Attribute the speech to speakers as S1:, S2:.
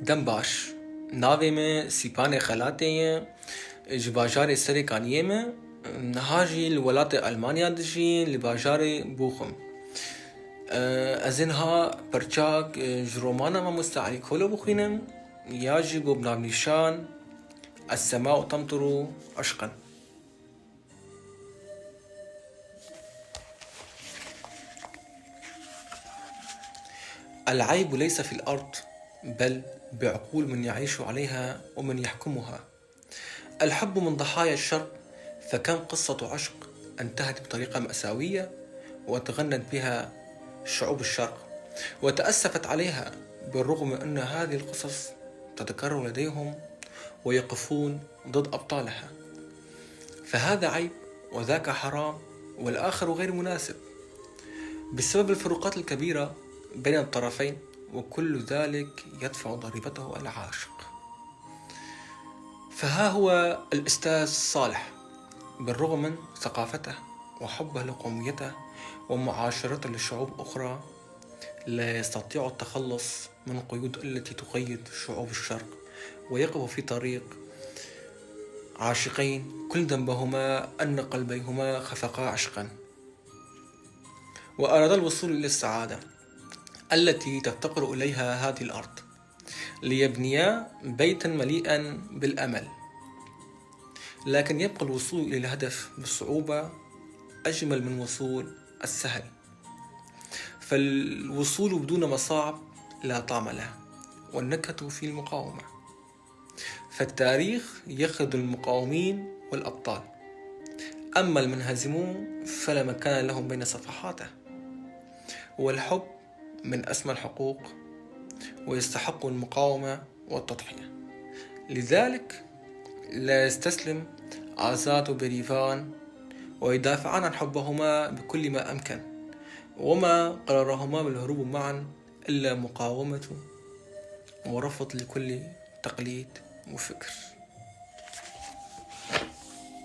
S1: دەم باش navê me Sîpanê Xelatê ye ji bajarê Serêkaniyê me niha jî li welatê Almanya dijî li bajarê Bochum. Ez ê niha perçak ji romana Mamoste Elî Kolo bixwînim ya jî got bi navnîşan السماء تمطر عشقا. العيب ليس في الأرض بل بعقول من يعيش عليها ومن يحكمها. الحب من ضحايا الشرق، فكم قصة عشق انتهت بطريقة مأساوية وتغنت بها شعوب الشرق وتأسفت عليها، بالرغم من أن هذه القصص تتكرر لديهم ويقفون ضد أبطالها. فهذا عيب وذاك حرام والآخر غير مناسب بسبب الفروقات الكبيرة بين الطرفين، وكل ذلك يدفع ضريبته العاشق. فها هو الأستاذ صالح بالرغم من ثقافته وحبه لقوميته ومعاشرته لشعوب أخرى لا يستطيع التخلص من القيود التي تقيد شعوب الشرق، ويقف في طريق عاشقين كل ذنبهما أن قلبيهما خفقا عشقا، وأراد الوصول إلى السعادة التي تفتقر إليها هذه الأرض ليبنيا بيتا مليئا بالأمل. لكن يبقى الوصول إلى الهدف بالصعوبة أجمل من وصول السهل، فالوصول بدون مصاعب لا طعم له، والنكهة في المقاومة. فالتاريخ يخذ المقاومين والأبطال، أما المنهزمون فلا مكان لهم بين صفحاته. والحب من أسمى الحقوق ويستحق المقاومة والتضحية، لذلك لا يستسلم آزاد وبريفان ويدافعان عن حبهما بكل ما أمكن، وما قررهما بالهروب معا إلا مقاومة ورفض لكل تقليد وفكر.